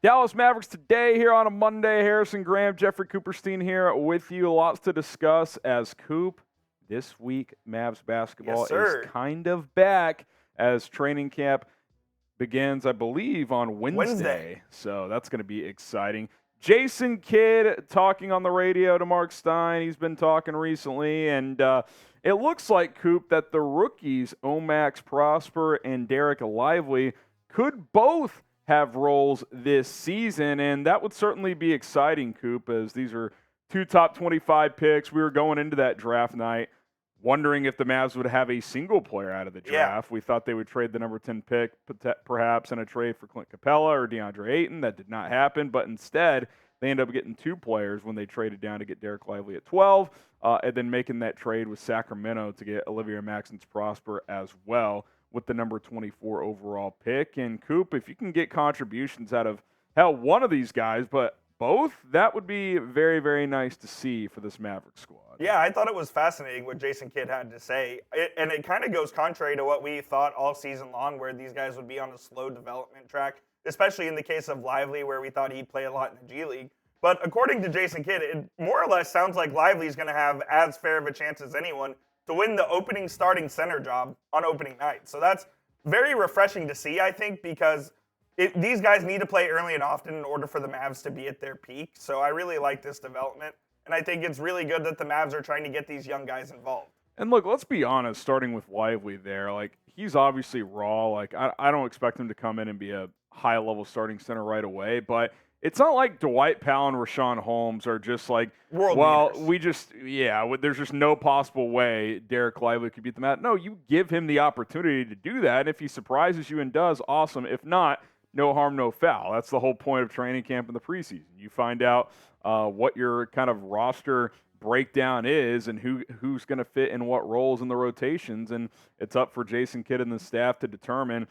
Dallas Mavericks today here on a Monday. Harrison Graham, Jeffrey Cooperstein here with you. Lots to discuss as Coop. This week, Mavs basketball is kind of back as training camp begins, I believe, on Wednesday. So that's going to be exciting. Jason Kidd talking on the radio to Marc Stein. He's been talking recently, and it looks like, Coop, that the rookies, Omax Prosper and Dereck Lively, could both have roles this season, and that would certainly be exciting, Coop, as these are two top 25 picks. We were going into that draft night wondering if the Mavs would have a single player out of the draft. We thought they would trade the number 10 pick, perhaps in a trade for Clint Capella or DeAndre Ayton. That did not happen, but instead they ended up getting two players when they traded down to get Dereck Lively at 12, and then making that trade with Sacramento to get Olivier Maxence Prosper as well with the number 24 overall pick. And Coop, if you can get contributions out of, one of these guys, but both, that would be very, very nice to see for this Mavericks squad. Yeah, I thought it was fascinating what Jason Kidd had to say. And it kind of goes contrary to what we thought all season long, where these guys would be on a slow development track, especially in the case of Lively, where we thought he'd play a lot in the G League. But according to Jason Kidd, it more or less sounds like Lively's going to have as fair of a chance as anyone to win the opening starting center job on opening night. So that's very refreshing to see, I think, because these guys need to play early and often in order for the Mavs to be at their peak. So I really like this development, and I think it's really good that the Mavs are trying to get these young guys involved. And look, let's be honest, starting with Lively there, he's obviously raw. I don't expect him to come in and be a high-level starting center right away, but it's not like Dwight Powell and Richaun Holmes are just world leaders. There's just no possible way Dereck Lively could beat them out. No, you give him the opportunity to do that, and if he surprises you and does, awesome. If not, no harm, no foul. That's the whole point of training camp in the preseason. You find out what your kind of roster breakdown is and who's going to fit in what roles in the rotations, and it's up for Jason Kidd and the staff to determine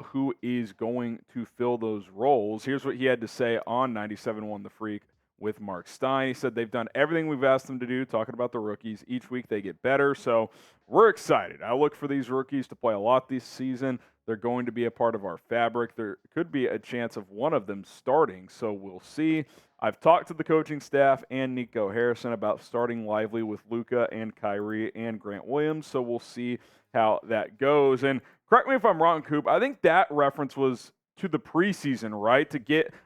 who is going to fill those roles. Here's what he had to say on 97.1 The Freak with Marc Stein. He said, "They've done everything we've asked them to do," talking about the rookies. "Each week they get better, so we're excited. I look for these rookies to play a lot this season. They're going to be a part of our fabric. There could be a chance of one of them starting, so we'll see. I've talked to the coaching staff and Nico Harrison about starting Lively with Luka and Kyrie and Grant Williams, so we'll see how that goes." And correct me if I'm wrong, Coop, I think that reference was to the preseason, right?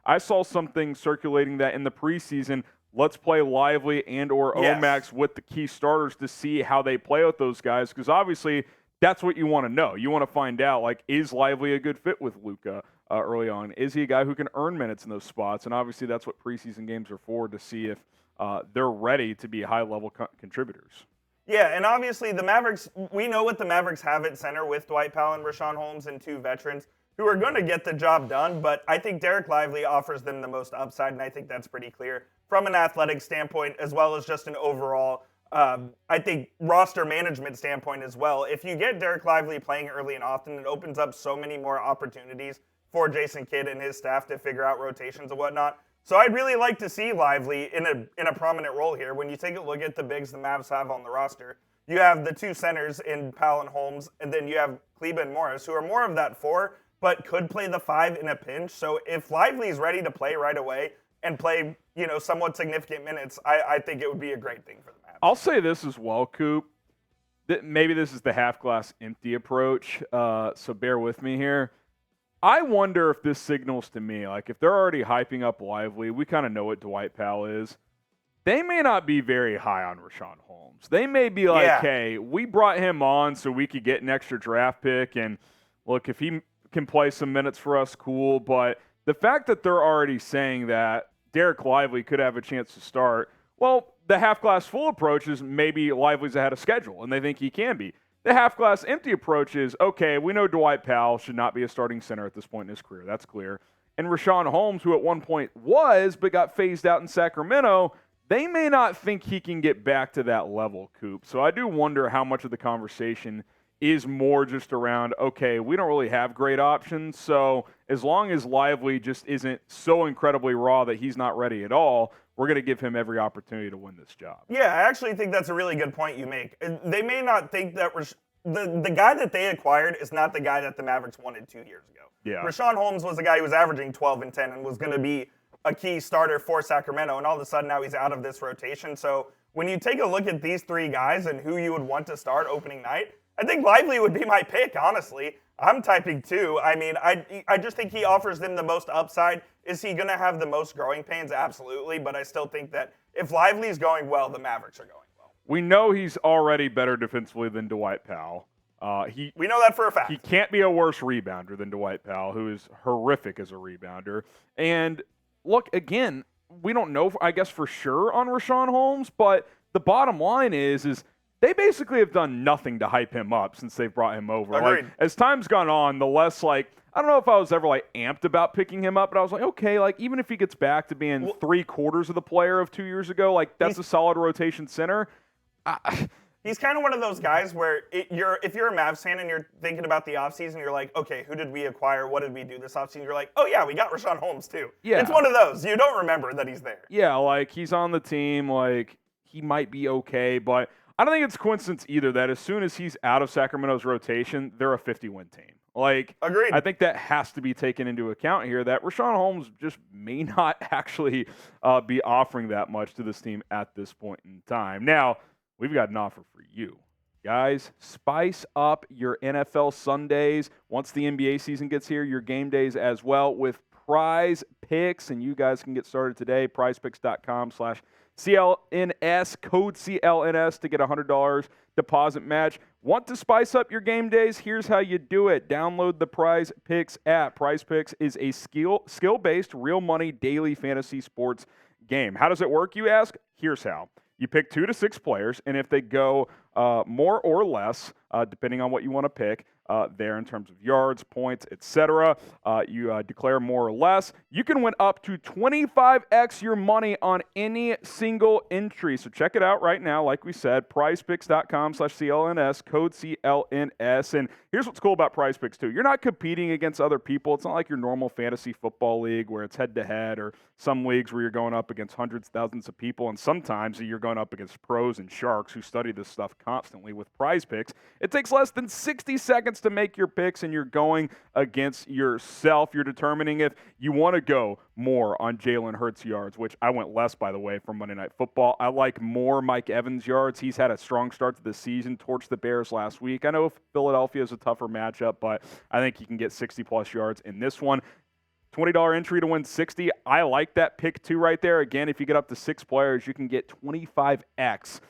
I saw something circulating that in the preseason, let's play Lively and or Omax with the key starters to see how they play with those guys, because obviously that's what you want to know. You want to find out, is Lively a good fit with Luka early on? Is he a guy who can earn minutes in those spots? And obviously that's what preseason games are for, to see if they're ready to be high-level contributors. Yeah, and obviously the Mavericks, we know what the Mavericks have at center with Dwight Powell and Richaun Holmes and two veterans who are going to get the job done, but I think Dereck Lively offers them the most upside, and I think that's pretty clear from an athletic standpoint as well as just an overall I think roster management standpoint as well. If you get Dereck Lively playing early and often, it opens up so many more opportunities for Jason Kidd and his staff to figure out rotations and whatnot. So I'd really like to see Lively in a prominent role here. When you take a look at the bigs the Mavs have on the roster, you have the two centers in Powell and Holmes, and then you have Kleber and Morris, who are more of that 4, but could play the 5 in a pinch. So if Lively is ready to play right away and play, somewhat significant minutes, I think it would be a great thing for the Mavs. I'll say this as well, Coop. Maybe this is the half-glass empty approach, so bear with me here. I wonder if this signals to me, if they're already hyping up Lively, we kind of know what Dwight Powell is. They may not be very high on Richaun Holmes. They may be hey, we brought him on so we could get an extra draft pick, and look, if he can play some minutes for us, cool. But the fact that they're already saying that Dereck Lively could have a chance to start, well, the half-glass full approach is maybe Lively's ahead of schedule, and they think he can be. The half-glass empty approach is, okay, we know Dwight Powell should not be a starting center at this point in his career. That's clear. And Richaun Holmes, who at one point was but got phased out in Sacramento, they may not think he can get back to that level, Coop. So I do wonder how much of the conversation is more just around, okay, we don't really have great options, so as long as Lively just isn't so incredibly raw that he's not ready at all, we're going to give him every opportunity to win this job. Yeah, I actually think that's a really good point you make. They may not think that the guy that they acquired is not the guy that the Mavericks wanted 2 years ago. Yeah. Richaun Holmes was the guy who was averaging 12 and 10 and was going to be a key starter for Sacramento, and all of a sudden now he's out of this rotation. So when you take a look at these three guys and who you would want to start opening night, I think Lively would be my pick, honestly. I'm typing 2. I mean, I just think he offers them the most upside. Is he going to have the most growing pains? Absolutely, but I still think that if Lively's going well, the Mavericks are going well. We know he's already better defensively than Dwight Powell. We know that for a fact. He can't be a worse rebounder than Dwight Powell, who is horrific as a rebounder. And look, again, we don't know, I guess, for sure on Richaun Holmes, but the bottom line is they basically have done nothing to hype him up since they've brought him over. Agreed. Like, as time's gone on, the less, like, I don't know if I was ever, like, amped about picking him up, but I was like, okay, like, even if he gets back to being 3/4 of the player of 2 years ago, like, that's a solid rotation center. He's kind of one of those guys where if you're a Mavs fan and you're thinking about the offseason, you're like, okay, who did we acquire? What did we do this offseason? You're like, oh, yeah, we got Richaun Holmes, too. Yeah. It's one of those. You don't remember that he's there. Yeah, like, he's on the team, like, he might be okay, but I don't think it's coincidence either that as soon as he's out of Sacramento's rotation, they're a 50-win team. Like, Agreed. I think that has to be taken into account here, that Richaun Holmes just may not actually be offering that much to this team at this point in time. Now, we've got an offer for you. Guys, spice up your NFL Sundays. Once the NBA season gets here, your game days as well with PrizePicks, and you guys can get started today. PrizePicks.com/CLNS, code CLNS to get a $100 deposit match. Want to spice up your game days? Here's how you do it. Download the PrizePicks app. PrizePicks is a skill-based, real money daily fantasy sports game. How does it work, you ask? Here's how. You pick 2 to 6 players, and if they go more or less, depending on what you want to pick, there in terms of yards, points, etc., you declare more or less. You can win up to 25x your money on any single entry. So check it out right now. Like we said, PrizePicks.com/CLNS, code CLNS. And here's what's cool about PrizePicks too. You're not competing against other people. It's not like your normal fantasy football league where it's head-to-head, or some leagues where you're going up against hundreds, thousands of people, and sometimes you're going up against pros and sharks who study this stuff constantly. With PrizePicks, it takes less than 60 seconds to make your picks, and you're going against yourself. You're determining if you want to go more on Jalen Hurts yards, which I went less, by the way, from Monday Night Football. I like more Mike Evans yards. He's had a strong start to the season, torched the Bears last week. I know Philadelphia is a tougher matchup, but I think he can get 60-plus yards in this one. $20 entry to win 60. I like that pick too right there. Again, if you get up to 6 players, you can get 25x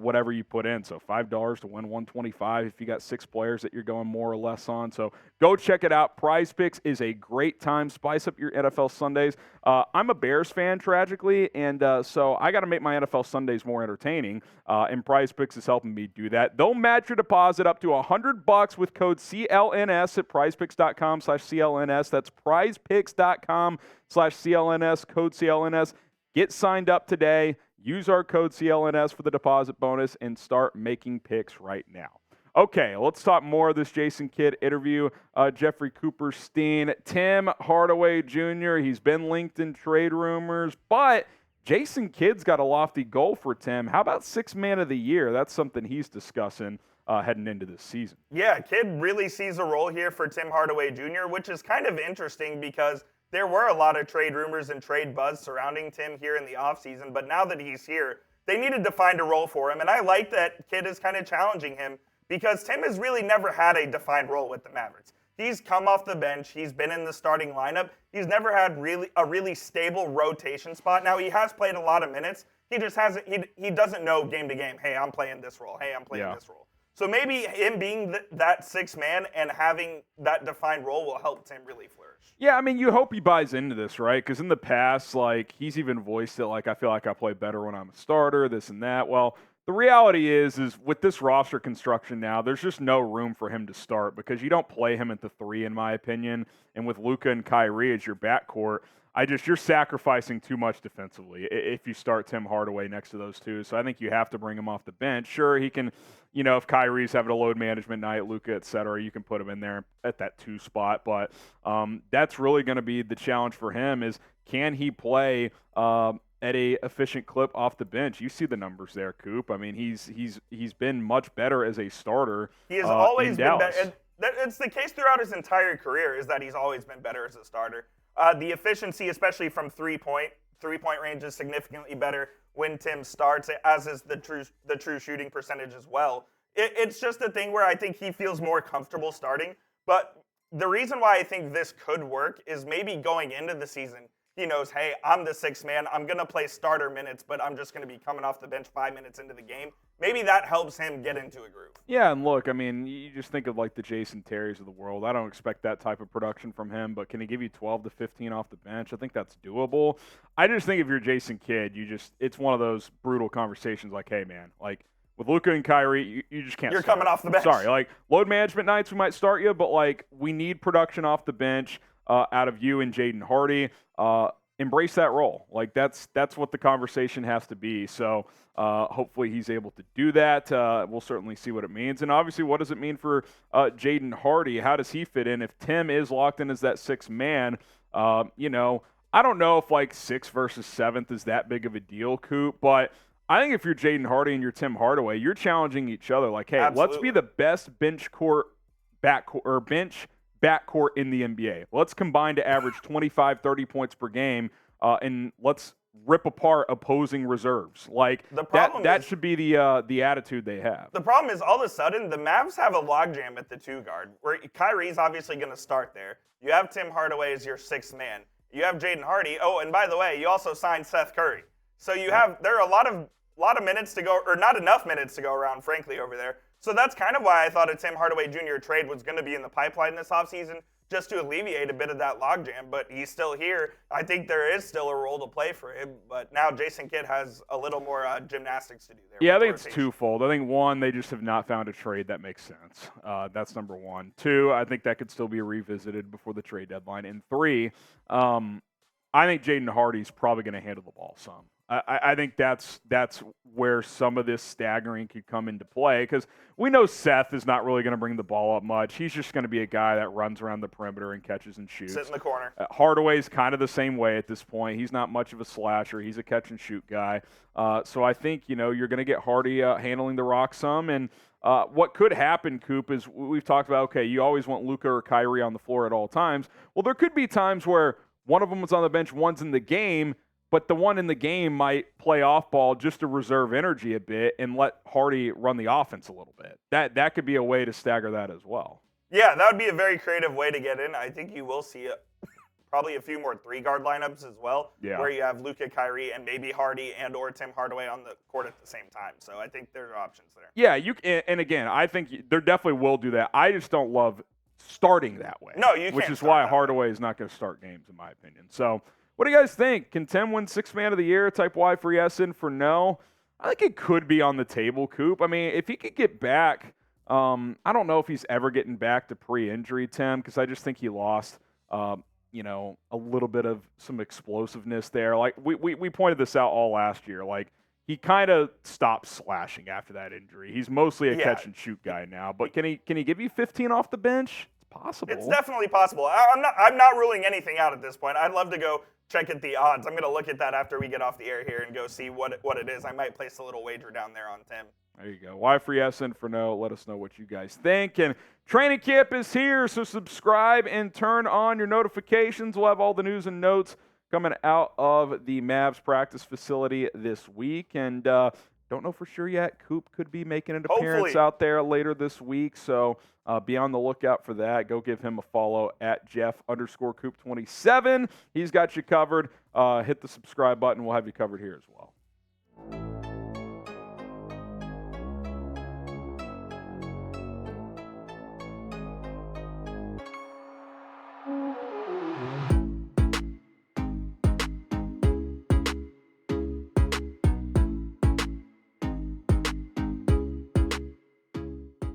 whatever you put in. So $5 to win 125 if you got 6 players that you're going more or less on. So go check it out. PrizePicks is a great time. Spice up your NFL Sundays. I'm a Bears fan, tragically, and so I got to make my NFL Sundays more entertaining, and PrizePicks is helping me do that. They'll match your deposit up to $100 with code CLNS at PrizePicks.com/CLNS. That's PrizePicks.com/CLNS, code CLNS. Get signed up today. Use our code CLNS for the deposit bonus and start making picks right now. Okay, let's talk more of this Jason Kidd interview. Jeffrey Cooperstein, Tim Hardaway Jr., he's been linked in trade rumors, but Jason Kidd's got a lofty goal for Tim. How about 6th man of the year? That's something he's discussing heading into this season. Yeah, Kidd really sees a role here for Tim Hardaway Jr., which is kind of interesting because there were a lot of trade rumors and trade buzz surrounding Tim here in the offseason, but now that he's here, they needed to find a role for him, and I like that Kidd is kind of challenging him because Tim has really never had a defined role with the Mavericks. He's come off the bench. He's been in the starting lineup. He's never had a really stable rotation spot. Now, he has played a lot of minutes. He just hasn't. He doesn't know game to game, hey, I'm playing this role. Hey, I'm playing this role. So maybe him being that 6th man and having that defined role will help Tim really flourish. Yeah, I mean, you hope he buys into this, right? Because in the past, like, he's even voiced it, like, I feel like I play better when I'm a starter, this and that. Well, the reality is with this roster construction now, there's just no room for him to start because you don't play him at the 3, in my opinion. And with Luka and Kyrie as your backcourt, you're sacrificing too much defensively if you start Tim Hardaway next to those two. So I think you have to bring him off the bench. Sure, he can, if Kyrie's having a load management night, Luka, et cetera, you can put him in there at that 2 spot. But that's really going to be the challenge for him is can he play at a efficient clip off the bench. You see the numbers there, Coop. I mean, he's been much better as a starter. He has always been Dallas. better. It's the case throughout his entire career, is that he's always been better as a starter. The efficiency, especially from three-point range, is significantly better when Tim starts, as is the true shooting percentage as well. It's just a thing where I think he feels more comfortable starting. But the reason why I think this could work is maybe going into the season, he knows, hey, I'm the sixth man. I'm going to play starter minutes, but I'm just going to be coming off the bench 5 minutes into the game. Maybe that helps him get into a groove. Yeah, and look, I mean, you just think of like the Jason Terrys of the world. I don't expect that type of production from him, but can he give you 12 to 15 off the bench? I think that's doable. I just think if you're Jason Kidd, it's one of those brutal conversations like, hey, man, like with Luka and Kyrie, you just can't You're start. coming off the bench. Sorry, like load management nights, we might start you, but like we need production off the bench out of you and Jaden Hardy. Embrace that role. Like that's what the conversation has to be. So hopefully he's able to do that. We'll certainly see what it means. And obviously, what does it mean for Jaden Hardy? How does he fit in? If Tim is locked in as that sixth man, I don't know if like 6th versus 7th is that big of a deal, Coop, but I think if you're Jaden Hardy and you're Tim Hardaway, you're challenging each other. Like, hey, Absolutely. Let's be the best bench backcourt in the NBA. Let's combine to average 25, 30 points per game, and let's rip apart opposing reserves. Like that should be the attitude they have. The problem is all of a sudden the Mavs have a logjam at the 2 guard, where Kyrie's obviously going to start there. You have Tim Hardaway as your 6th man. You have Jaden Hardy. Oh, and by the way, you also signed Seth Curry. So there are a lot of minutes to go, or not enough minutes to go around, frankly, over there. So that's kind of why I thought a Tim Hardaway Jr. trade was going to be in the pipeline this offseason, just to alleviate a bit of that logjam. But he's still here. I think there is still a role to play for him. But now Jason Kidd has a little more gymnastics to do there. Yeah, I think it's twofold. I think, one, they just have not found a trade that makes sense. That's number one. 2, I think that could still be revisited before the trade deadline. And 3, I think Jaden Hardy's probably going to handle the ball some. I think that's where some of this staggering could come into play, because we know Seth is not really going to bring the ball up much. He's just going to be a guy that runs around the perimeter and catches and shoots. Sit in the corner. Hardaway's kind of the same way at this point. He's not much of a slasher. He's a catch-and-shoot guy. So I think, you're going to get Hardy handling the rock some. And what could happen, Coop, is we've talked about, okay, you always want Luka or Kyrie on the floor at all times. Well, there could be times where one of them was on the bench, one's in the game, but the one in the game might play off ball just to reserve energy a bit and let Hardy run the offense a little bit. That could be a way to stagger that as well. Yeah, that would be a very creative way to get in. I think you will see probably a few more 3-guard lineups as well, where you have Luka, Kyrie, and maybe Hardy and or Tim Hardaway on the court at the same time. So I think there are options there. Yeah, and again, I think there definitely will do that. I just don't love starting that way. No, you can't. Which is why Hardaway is not going to start games, in my opinion. So what do you guys think? Can Tim win 6th man of the year? Type Y for yes and for no. I think it could be on the table, Coop. I mean, if he could get back, I don't know if he's ever getting back to pre-injury, Tim, because I just think he lost, a little bit of some explosiveness there. Like we pointed this out all last year. Like he kind of stopped slashing after that injury. He's mostly a catch and shoot guy now. But can he give you 15 off the bench? It's possible. It's definitely possible. I'm not ruling anything out at this point. I'd love to go check at the odds. I'm going to look at that after we get off the air here and go see what it is. I might place a little wager down there on Tim. There you go. Y for yes and for no. Let us know what you guys think. And training camp is here, so subscribe and turn on your notifications. We'll have all the news and notes coming out of the Mavs practice facility this week. And don't know for sure yet. Coop could be making an appearance out there later this week, so be on the lookout for that. Go give him a follow at Jeff_Coop27. He's got you covered. Hit the subscribe button. We'll have you covered here as well.